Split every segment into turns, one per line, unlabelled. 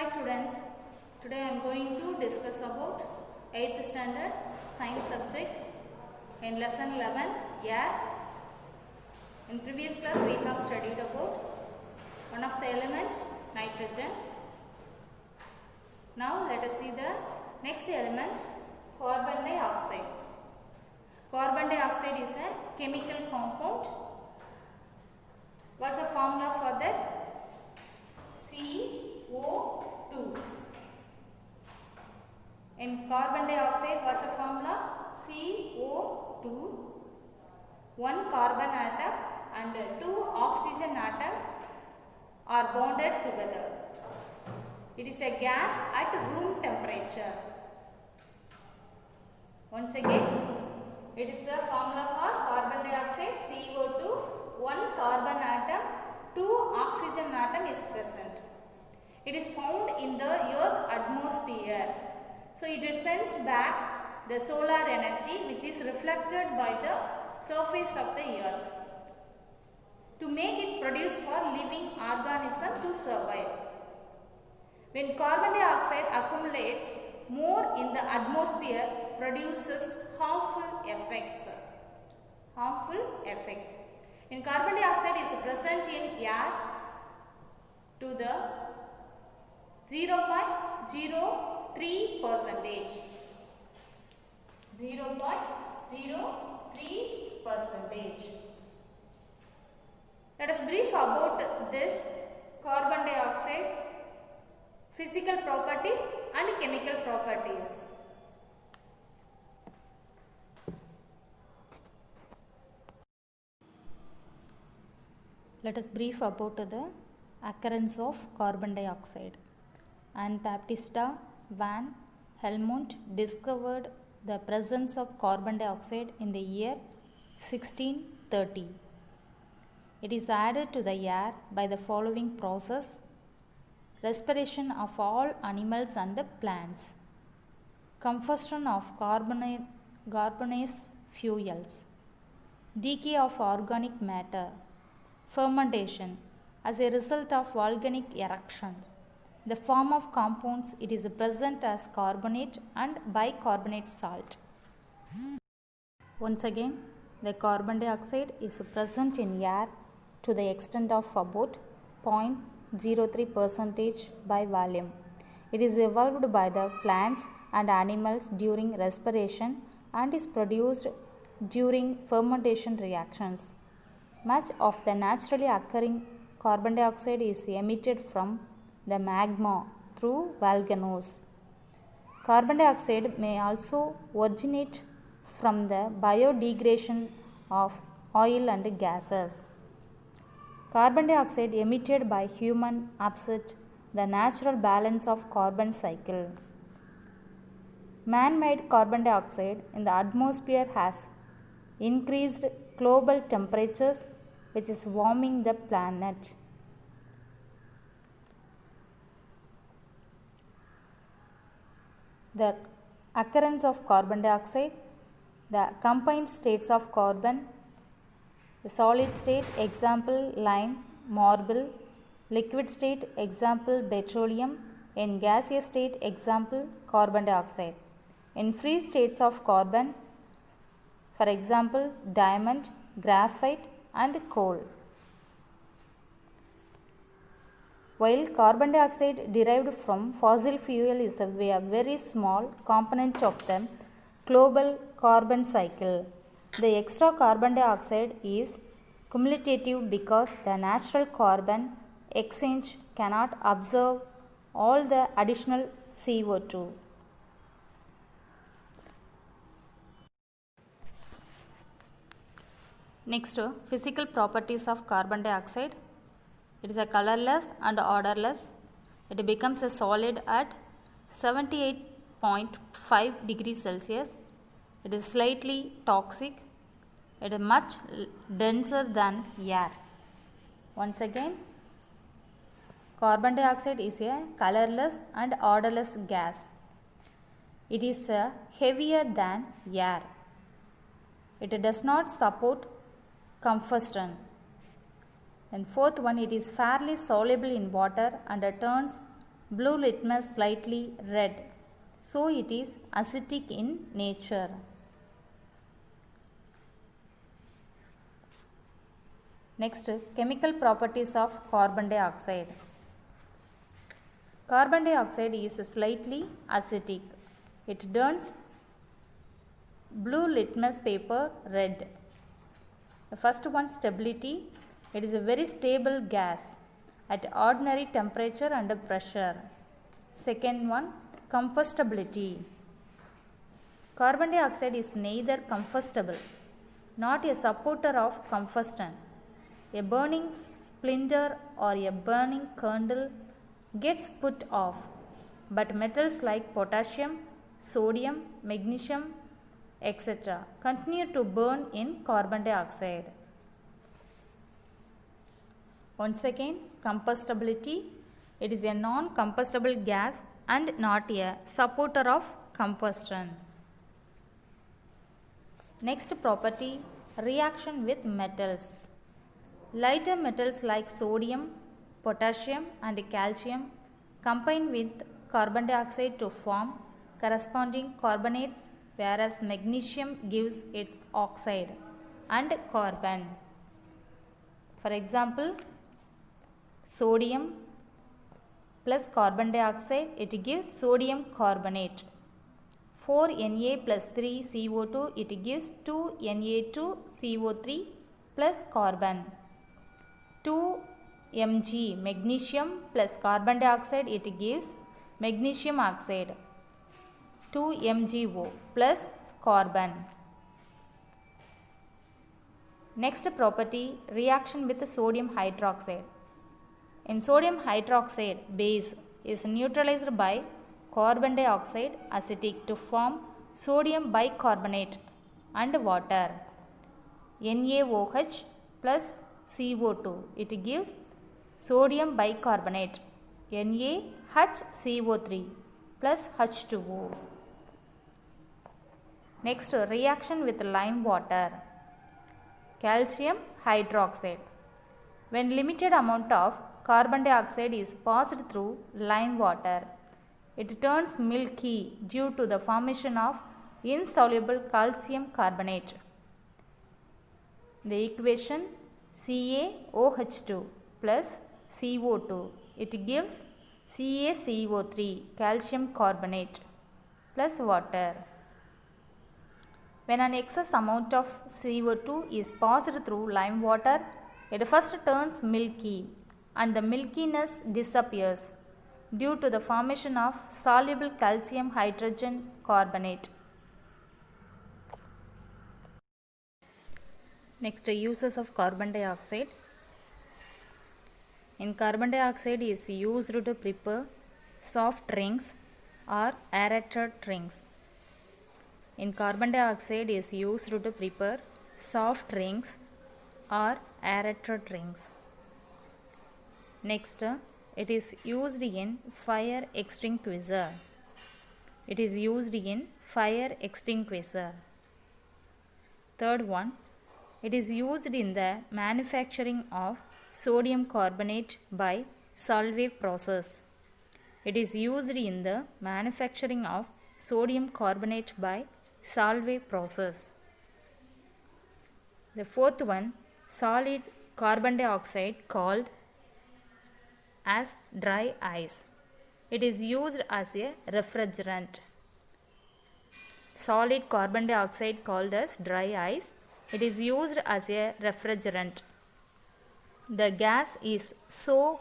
Hi students, today I am going to discuss about 8th standard science subject in lesson 11 air. In previous class we have studied about one of the element nitrogen. Now let us see the next element carbon dioxide. Carbon dioxide is a chemical compound. What's the formula for that? CO2. In carbon dioxide, what's the formula? CO2. One carbon atom and two oxygen atom are bonded together. It is a gas at room temperature. Once again, it is the formula for carbon dioxide CO2. One carbon atom, two oxygen atom is present. It is found in the earth atmosphere. So it sends back the solar energy which is reflected by the surface of the earth to make it produce for living organism to survive. When carbon dioxide accumulates more in the atmosphere, produces harmful effects. When carbon dioxide is present in air to the 0.03%. 0.03%. Let us brief about this carbon dioxide physical properties and chemical properties. Let us brief about the occurrence of carbon dioxide. Anne Baptista van Helmont discovered the presence of carbon dioxide in the year 1630. It is added to the air by the following process: respiration of all animals and plants, combustion of carbonous fuels, decay of organic matter, fermentation as a result of volcanic eruptions. The form of compounds, it is present as carbonate and bicarbonate salt. Once again, the carbon dioxide is present in air to the extent of about 0.03% by volume. It is evolved by the plants and animals during respiration and is produced during fermentation reactions. Much of the naturally occurring carbon dioxide is emitted from the magma through volcanoes. Carbon dioxide may also originate from the biodegradation of oil and gases. Carbon dioxide emitted by human upset the natural balance of carbon cycle. Man-made carbon dioxide in the atmosphere has increased global temperatures, which is warming the planet. The occurrence of carbon dioxide, the combined states of carbon, the solid state example lime, marble, liquid state example petroleum, in gaseous state example carbon dioxide. In free states of carbon, for example diamond, graphite and coal. While carbon dioxide derived from fossil fuel is a very small component of the global carbon cycle, the extra carbon dioxide is cumulative because the natural carbon exchange cannot absorb all the additional CO2. Next, physical properties of carbon dioxide. It is a colorless and odorless. It becomes a solid at 78.5 degrees Celsius. It is slightly toxic. It is much denser than air. Once again, carbon dioxide is a colorless and odorless gas. It is heavier than air. It does not support combustion. And fourth one, it is fairly soluble in water and turns Blue litmus slightly red, so it is acidic in nature. Next, chemical properties of carbon dioxide. Carbon dioxide is slightly acidic. It turns blue litmus paper red. The first one, stability. It is a very stable gas at ordinary temperature and pressure. Second one, combustibility. Carbon dioxide is neither combustible nor a supporter of combustion. A burning splinter or a burning candle gets put off, but metals like potassium, sodium, magnesium, etc. continue to burn in carbon dioxide. Once again, combustibility. It is a non-combustible gas and not a supporter of combustion. Next property, reaction with metals. Lighter metals like sodium, potassium and calcium combine with carbon dioxide to form corresponding carbonates, whereas magnesium gives its oxide and carbon. For example, sodium plus carbon dioxide, it gives sodium carbonate. 4Na plus 3CO2, it gives 2Na2CO3 plus carbon. 2Mg magnesium plus carbon dioxide, it gives magnesium oxide. 2MgO plus carbon. Next property, reaction with sodium hydroxide. In sodium hydroxide, base is neutralized by carbon dioxide acidic to form sodium bicarbonate and water. NaOH plus CO2, it gives sodium bicarbonate. NaHCO3 plus H2O. Next, reaction with lime water. Calcium hydroxide. When limited amount of carbon dioxide is passed through lime water, it turns milky due to the formation of insoluble calcium carbonate. The equation CaOH2 plus CO2, it gives CaCO3 calcium carbonate plus water. When an excess amount of CO2 is passed through lime water, it first turns milky and the milkiness disappears due to the formation of soluble calcium hydrogen carbonate. Next, uses of carbon dioxide. In carbon dioxide is used to prepare soft drinks or aerated drinks. In carbon dioxide is used to prepare soft drinks or aerated drinks. Next, it is used in fire extinguisher. It is used in fire extinguisher. Third one, it is used in the manufacturing of sodium carbonate by Solvay process. It is used in the manufacturing of sodium carbonate by Solvay process. The fourth one, solid carbon dioxide called as dry ice. It is used as a refrigerant. Solid carbon dioxide called as dry ice. It is used as a refrigerant. The gas is so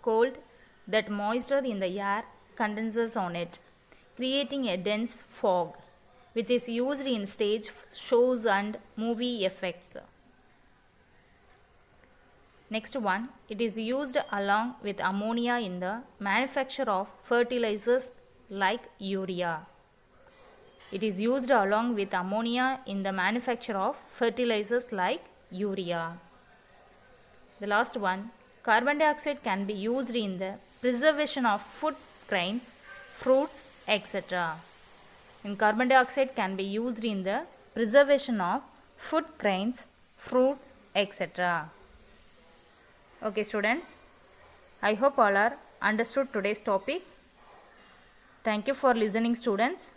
cold that moisture in the air condenses on it, creating a dense fog, which is used in stage shows and movie effects. Next one, it is used along with ammonia in the manufacture of fertilizers like urea. It is used along with ammonia in the manufacture of fertilizers like urea. The last one, carbon dioxide can be used in the preservation of food grains, fruits, etc. In carbon dioxide can be used in the preservation of food grains, fruits, etc. Okay students, I hope all are understood today's topic. Thank you for listening, students.